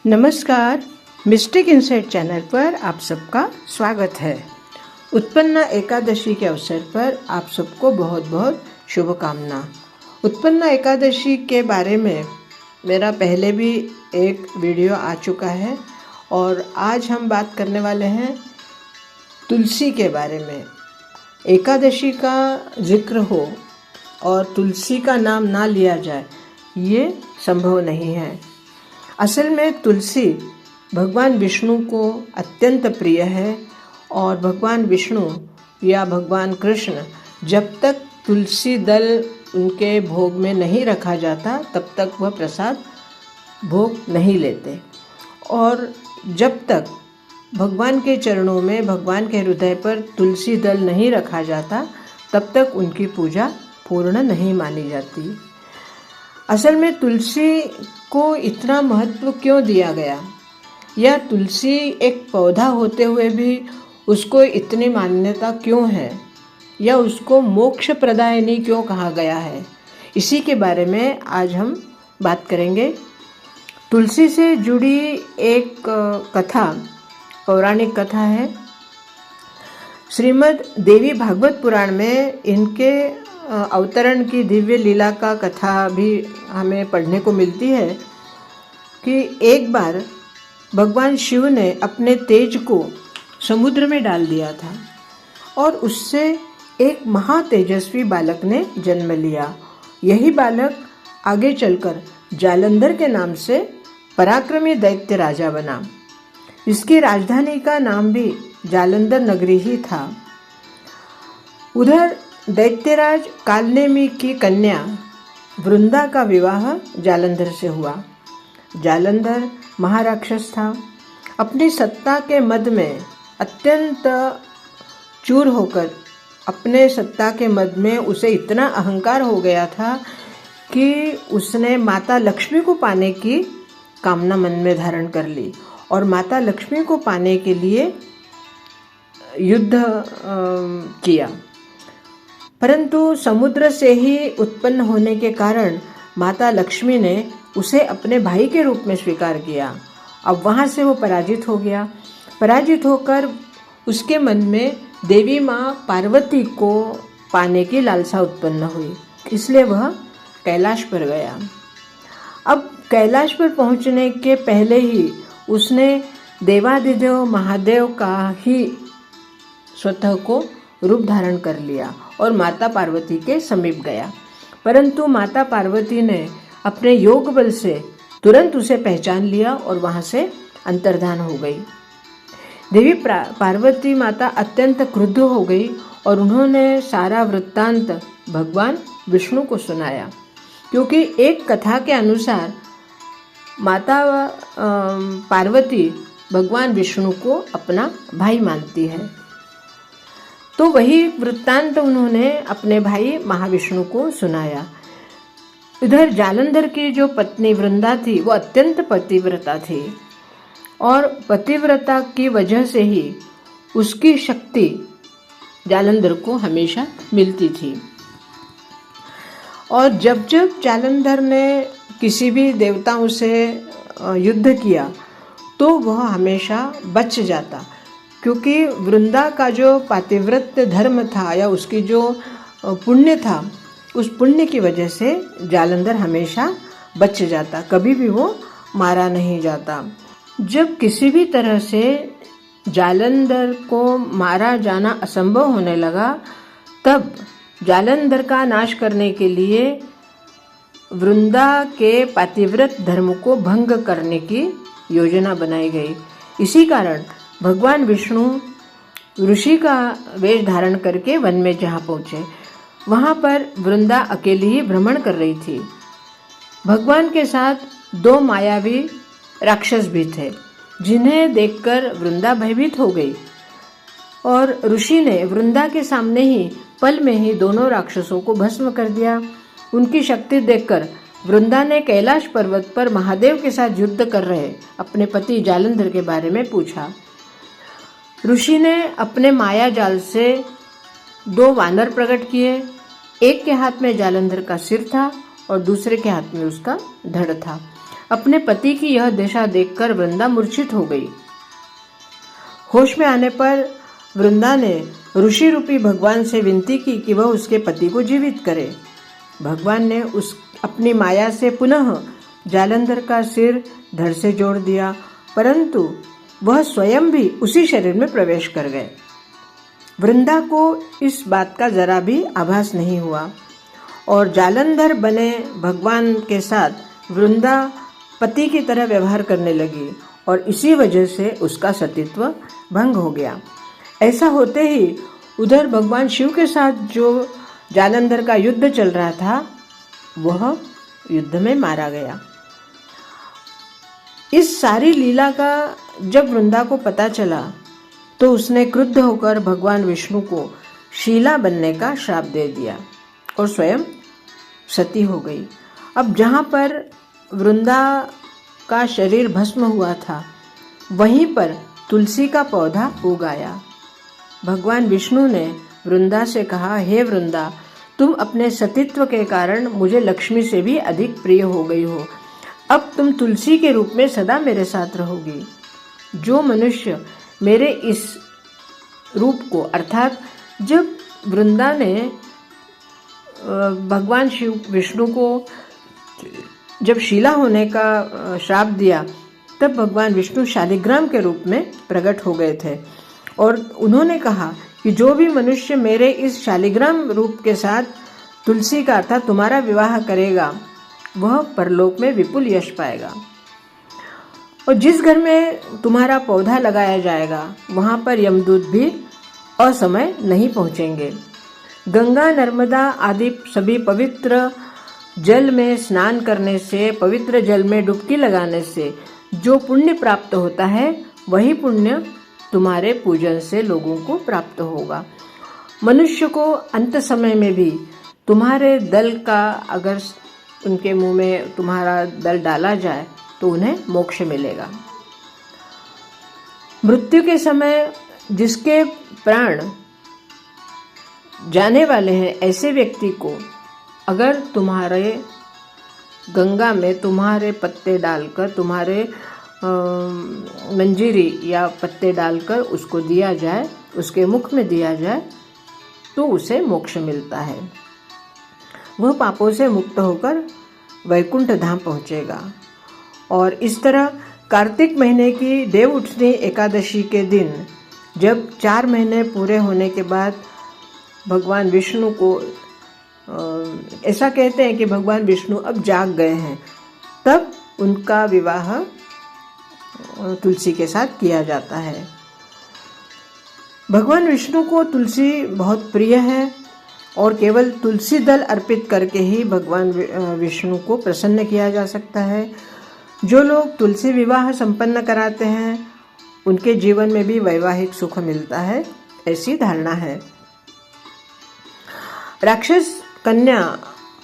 नमस्कार, mistake insight channel पर आप सबका स्वागत है। उत्पन्ना एकादशी के अवसर पर आप सबको बहुत बहुत शुभकामना। उत्पन्ना एकादशी के बारे में मेरा पहले भी एक वीडियो आ चुका है और आज हम बात करने वाले हैं तुलसी के बारे में। एकादशी का जिक्र हो और तुलसी का नाम ना लिया जाए, ये संभव नहीं है। असल में तुलसी भगवान विष्णु को अत्यंत प्रिय है और भगवान विष्णु या भगवान कृष्ण जब तक तुलसी दल उनके भोग में नहीं रखा जाता तब तक वह प्रसाद भोग नहीं लेते, और जब तक भगवान के चरणों में, भगवान के हृदय पर तुलसी दल नहीं रखा जाता तब तक उनकी पूजा पूर्ण नहीं मानी जाती। असल में तुलसी को इतना महत्व क्यों दिया गया, या तुलसी एक पौधा होते हुए भी उसको इतनी मान्यता क्यों है, या उसको मोक्ष प्रदायिनी क्यों कहा गया है, इसी के बारे में आज हम बात करेंगे। तुलसी से जुड़ी एक कथा, पौराणिक कथा है। श्रीमद् देवी भागवत पुराण में इनके अवतरण की दिव्य लीला का कथा भी हमें पढ़ने को मिलती है कि एक बार भगवान शिव ने अपने तेज को समुद्र में डाल दिया था और उससे एक महातेजस्वी बालक ने जन्म लिया। यही बालक आगे चलकर जालंधर के नाम से पराक्रमी दैत्य राजा बना। इसकी राजधानी का नाम भी जालंधर नगरी ही था। उधर दैत्यराज कालनेमी की कन्या वृंदा का विवाह जालंधर से हुआ। जालंधर महाराक्षस था। अपनी सत्ता के मद में अत्यंत चूर होकर, अपने सत्ता के मद में उसे इतना अहंकार हो गया था कि उसने माता लक्ष्मी को पाने की कामना मन में धारण कर ली और माता लक्ष्मी को पाने के लिए युद्ध किया। परंतु समुद्र से ही उत्पन्न होने के कारण माता लक्ष्मी ने उसे अपने भाई के रूप में स्वीकार किया। अब वहाँ से वो पराजित हो गया। पराजित होकर उसके मन में देवी माँ पार्वती को पाने की लालसा उत्पन्न हुई, इसलिए वह कैलाश पर गया। अब कैलाश पर पहुँचने के पहले ही उसने देवादिदेव महादेव का ही स्वतः को रूप धारण कर लिया और माता पार्वती के समीप गया। परंतु माता पार्वती ने अपने योग बल से तुरंत उसे पहचान लिया और वहाँ से अंतर्धान हो गई। देवी पार्वती माता अत्यंत क्रुद्ध हो गई और उन्होंने सारा वृत्तांत भगवान विष्णु को सुनाया, क्योंकि एक कथा के अनुसार माता पार्वती भगवान विष्णु को अपना भाई मानती है। तो वही वृत्तांत उन्होंने अपने भाई महाविष्णु को सुनाया। इधर जालंधर की जो पत्नी वृंदा थी वो अत्यंत पतिव्रता थी और पतिव्रता की वजह से ही उसकी शक्ति जालंधर को हमेशा मिलती थी। और जब जब जालंधर ने किसी भी देवताओं से युद्ध किया तो वह हमेशा बच जाता, क्योंकि वृंदा का जो पातिव्रत धर्म था या उसकी जो पुण्य था, उस पुण्य की वजह से जालंधर हमेशा बच जाता, कभी भी वो मारा नहीं जाता। जब किसी भी तरह से जालंधर को मारा जाना असंभव होने लगा, तब जालंधर का नाश करने के लिए वृंदा के पातिव्रत धर्म को भंग करने की योजना बनाई गई। इसी कारण भगवान विष्णु ऋषि का वेश धारण करके वन में जहाँ पहुँचे, वहाँ पर वृंदा अकेली ही भ्रमण कर रही थी। भगवान के साथ दो मायावी राक्षस भी थे, जिन्हें देखकर वृंदा भयभीत हो गई और ऋषि ने वृंदा के सामने ही पल में ही दोनों राक्षसों को भस्म कर दिया। उनकी शक्ति देखकर वृंदा ने कैलाश पर्वत पर महादेव के साथ युद्ध कर रहे अपने पति जालंधर के बारे में पूछा। ऋषि ने अपने माया जाल से दो वानर प्रकट किए। एक के हाथ में जालंधर का सिर था और दूसरे के हाथ में उसका धड़ था। अपने पति की यह दशा देखकर वृंदा मूर्छित हो गई। होश में आने पर वृंदा ने ऋषि रूपी भगवान से विनती की कि वह उसके पति को जीवित करे। भगवान ने अपनी माया से पुनः जालंधर का सिर धड़ से जोड़ दिया, परंतु वह स्वयं भी उसी शरीर में प्रवेश कर गए। वृंदा को इस बात का जरा भी आभास नहीं हुआ और जालंधर बने भगवान के साथ वृंदा पति की तरह व्यवहार करने लगी और इसी वजह से उसका सतीत्व भंग हो गया। ऐसा होते ही उधर भगवान शिव के साथ जो जालंधर का युद्ध चल रहा था वह युद्ध में मारा गया। इस सारी लीला का जब वृंदा को पता चला तो उसने क्रुद्ध होकर भगवान विष्णु को शीला बनने का श्राप दे दिया और स्वयं सती हो गई। अब जहाँ पर वृंदा का शरीर भस्म हुआ था वहीं पर तुलसी का पौधा उग आया। भगवान विष्णु ने वृंदा से कहा, हे वृंदा, तुम अपने सतीत्व के कारण मुझे लक्ष्मी से भी अधिक प्रिय हो गई हो। अब तुम तुलसी के रूप में सदा मेरे साथ रहोगी। जो मनुष्य मेरे इस रूप को, अर्थात जब वृंदा ने भगवान शिव विष्णु को जब शीला होने का श्राप दिया तब भगवान विष्णु शालिग्राम के रूप में प्रकट हो गए थे और उन्होंने कहा कि जो भी मनुष्य मेरे इस शालिग्राम रूप के साथ तुलसी का अर्थात तुम्हारा विवाह करेगा वह परलोक में विपुल यश पाएगा और जिस घर में तुम्हारा पौधा लगाया जाएगा वहाँ पर यमदूत भी असमय नहीं पहुँचेंगे। गंगा, नर्मदा आदि सभी पवित्र जल में स्नान करने से, पवित्र जल में डुबकी लगाने से जो पुण्य प्राप्त होता है वही पुण्य तुम्हारे पूजन से लोगों को प्राप्त होगा। मनुष्य को अंत समय में भी तुम्हारे दल का, अगर उनके मुंह में तुम्हारा दल डाला जाए तो उन्हें मोक्ष मिलेगा। मृत्यु के समय जिसके प्राण जाने वाले हैं ऐसे व्यक्ति को अगर तुम्हारे गंगा में तुम्हारे पत्ते डालकर, तुम्हारे मंजीरी या पत्ते डालकर उसको दिया जाए, उसके मुख में दिया जाए तो उसे मोक्ष मिलता है। वह पापों से मुक्त होकर वैकुंठ धाम पहुँचेगा। और इस तरह कार्तिक महीने की देव उठनी एकादशी के दिन जब 4 महीने पूरे होने के बाद भगवान विष्णु को ऐसा कहते हैं कि भगवान विष्णु अब जाग गए हैं, तब उनका विवाह तुलसी के साथ किया जाता है। भगवान विष्णु को तुलसी बहुत प्रिय है और केवल तुलसी दल अर्पित करके ही भगवान विष्णु को प्रसन्न किया जा सकता है। जो लोग तुलसी विवाह संपन्न कराते हैं उनके जीवन में भी वैवाहिक सुख मिलता है, ऐसी धारणा है। राक्षस कन्या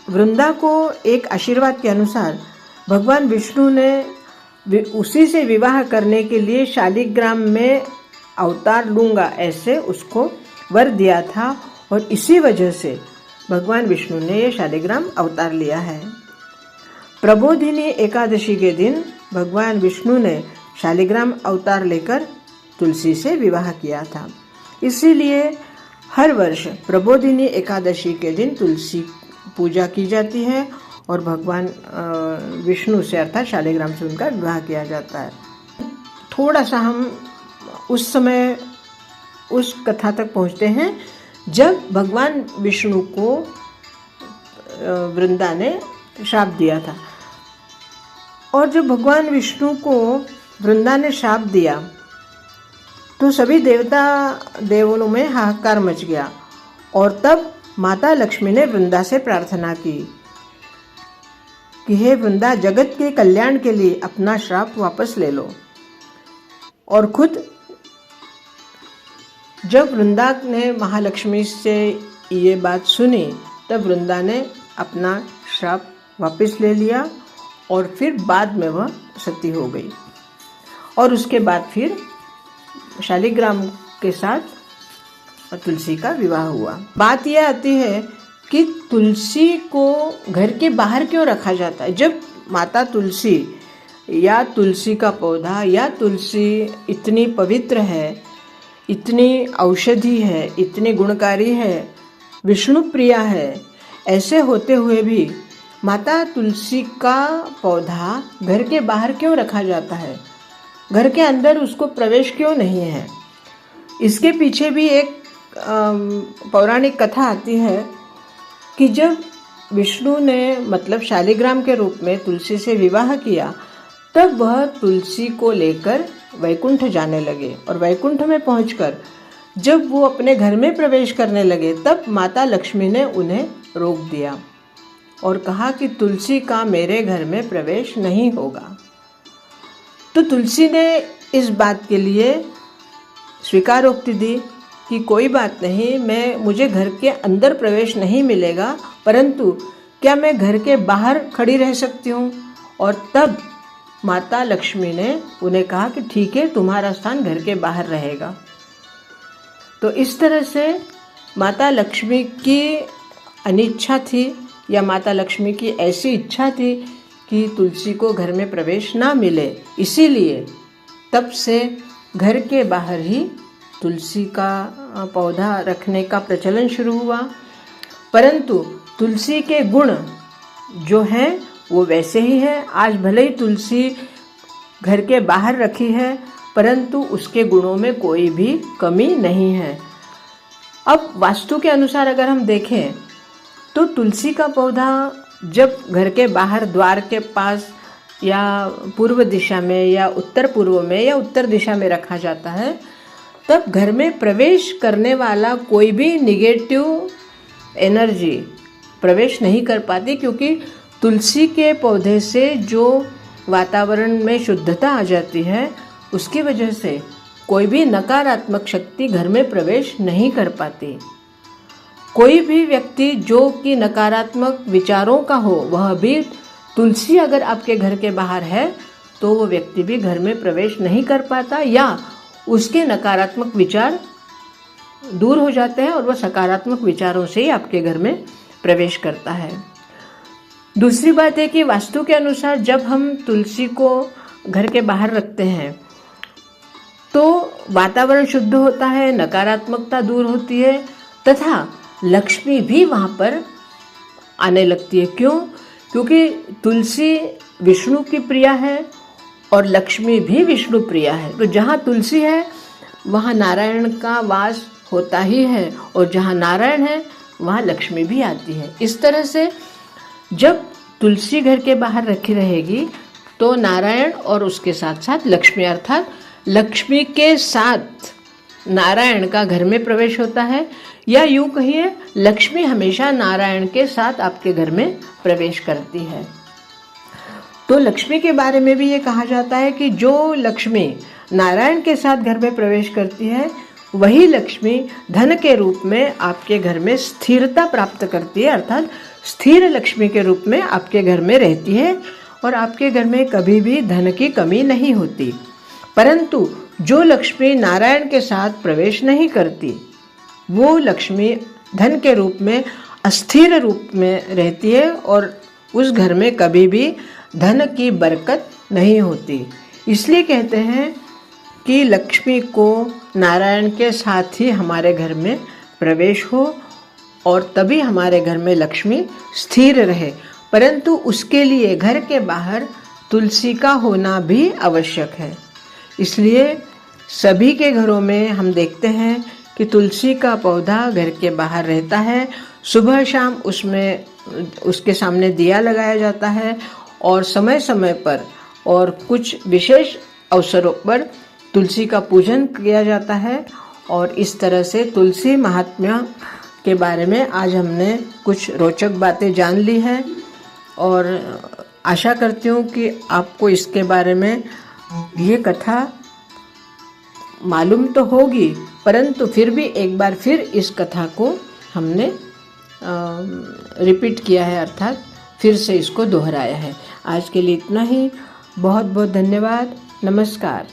वृंदा को एक आशीर्वाद के अनुसार भगवान विष्णु ने उसी से विवाह करने के लिए शालिग्राम में अवतार लूँगा ऐसे उसको वर दिया था और इसी वजह से भगवान विष्णु ने ये शालिग्राम अवतार लिया है। प्रबोधिनी एकादशी के दिन भगवान विष्णु ने शालिग्राम अवतार लेकर तुलसी से विवाह किया था। इसीलिए हर वर्ष प्रबोधिनी एकादशी के दिन तुलसी पूजा की जाती है और भगवान विष्णु से अर्थात शालिग्राम से उनका विवाह किया जाता है। थोड़ा सा हम उस समय उस कथा तक पहुँचते हैं जब भगवान विष्णु को वृंदा ने श्राप दिया था। और जब भगवान विष्णु को वृंदा ने श्राप दिया तो सभी देवता देवों में हाहाकार मच गया और तब माता लक्ष्मी ने वृंदा से प्रार्थना की कि हे वृंदा, जगत के कल्याण के लिए अपना श्राप वापस ले लो। और खुद जब वृंदा ने महालक्ष्मी से ये बात सुनी तब वृंदा ने अपना श्राप वापस ले लिया और फिर बाद में वह सती हो गई और उसके बाद फिर शालिग्राम के साथ तुलसी का विवाह हुआ। बात यह आती है कि तुलसी को घर के बाहर क्यों रखा जाता है। जब माता तुलसी या तुलसी का पौधा या तुलसी इतनी पवित्र है, इतनी औषधि है, इतनी गुणकारी है, विष्णु प्रिया है, ऐसे होते हुए भी माता तुलसी का पौधा घर के बाहर क्यों रखा जाता है? घर के अंदर उसको प्रवेश क्यों नहीं है? इसके पीछे भी एक पौराणिक कथा आती है कि जब विष्णु ने मतलब शालिग्राम के रूप में तुलसी से विवाह किया, तब वह तुलसी को लेकर वैकुंठ जाने लगे और वैकुंठ में पहुंचकर जब वो अपने घर में प्रवेश करने लगे, तब माता लक्ष्मी ने उन्हें रोक दिया और कहा कि तुलसी का मेरे घर में प्रवेश नहीं होगा। तो तुलसी ने इस बात के लिए स्वीकारोक्ति दी कि कोई बात नहीं, मुझे घर के अंदर प्रवेश नहीं मिलेगा, परंतु क्या मैं घर के बाहर खड़ी रह सकती हूँ? और तब माता लक्ष्मी ने उन्हें कहा कि ठीक है, तुम्हारा स्थान घर के बाहर रहेगा। तो इस तरह से माता लक्ष्मी की अनिच्छा थी या माता लक्ष्मी की ऐसी इच्छा थी कि तुलसी को घर में प्रवेश ना मिले, इसीलिए तब से घर के बाहर ही तुलसी का पौधा रखने का प्रचलन शुरू हुआ। परंतु तुलसी के गुण जो हैं वो वैसे ही है। आज भले ही तुलसी घर के बाहर रखी है, परंतु उसके गुणों में कोई भी कमी नहीं है। अब वास्तु के अनुसार अगर हम देखें तो तुलसी का पौधा जब घर के बाहर द्वार के पास या पूर्व दिशा में या उत्तर पूर्व में या उत्तर दिशा में रखा जाता है, तब घर में प्रवेश करने वाला कोई भी निगेटिव एनर्जी प्रवेश नहीं कर पाती, क्योंकि तुलसी के पौधे से जो वातावरण में शुद्धता आ जाती है, उसकी वजह से कोई भी नकारात्मक शक्ति घर में प्रवेश नहीं कर पाती। कोई भी व्यक्ति जो कि नकारात्मक विचारों का हो, वह भी तुलसी अगर आपके घर के बाहर है तो वो व्यक्ति भी घर में प्रवेश नहीं कर पाता, या उसके नकारात्मक विचार दूर हो जाते हैं और वह सकारात्मक विचारों से ही आपके घर में प्रवेश करता है। दूसरी बात है कि वास्तु के अनुसार जब हम तुलसी को घर के बाहर रखते हैं तो वातावरण शुद्ध होता है, नकारात्मकता दूर होती है तथा लक्ष्मी भी वहाँ पर आने लगती है। क्यों? क्योंकि तुलसी विष्णु की प्रिया है और लक्ष्मी भी विष्णु प्रिया है। तो जहाँ तुलसी है वहाँ नारायण का वास होता ही है, और जहाँ नारायण है वहाँ लक्ष्मी भी आती है। इस तरह से जब तुलसी घर के बाहर रखी रहेगी तो नारायण और उसके साथ साथ लक्ष्मी, अर्थात लक्ष्मी के साथ नारायण का घर में प्रवेश होता है, या यूँ कहिए लक्ष्मी हमेशा नारायण के साथ आपके घर में प्रवेश करती है। तो लक्ष्मी के बारे में भी ये कहा जाता है कि जो लक्ष्मी नारायण के साथ घर में प्रवेश करती है, वही लक्ष्मी धन के रूप में आपके घर में स्थिरता प्राप्त करती है, अर्थात स्थिर लक्ष्मी के रूप में आपके घर में रहती है और आपके घर में कभी भी धन की कमी नहीं होती। परंतु जो लक्ष्मी नारायण के साथ प्रवेश नहीं करती, वो लक्ष्मी धन के रूप में अस्थिर रूप में रहती है और उस घर में कभी भी धन की बरकत नहीं होती। इसलिए कहते हैं कि लक्ष्मी को नारायण के साथ ही हमारे घर में प्रवेश हो और तभी हमारे घर में लक्ष्मी स्थिर रहे। परंतु उसके लिए घर के बाहर तुलसी का होना भी आवश्यक है। इसलिए सभी के घरों में हम देखते हैं कि तुलसी का पौधा घर के बाहर रहता है। सुबह शाम उसमें उसके सामने दिया लगाया जाता है और समय समय पर और कुछ विशेष अवसरों पर तुलसी का पूजन किया जाता है। और इस तरह से तुलसी महात्म्य के बारे में आज हमने कुछ रोचक बातें जान ली हैं और आशा करती हूँ कि आपको इसके बारे में ये कथा मालूम तो होगी, परंतु फिर भी एक बार फिर इस कथा को हमने रिपीट किया है, अर्थात फिर से इसको दोहराया है। आज के लिए इतना ही। बहुत बहुत धन्यवाद। नमस्कार।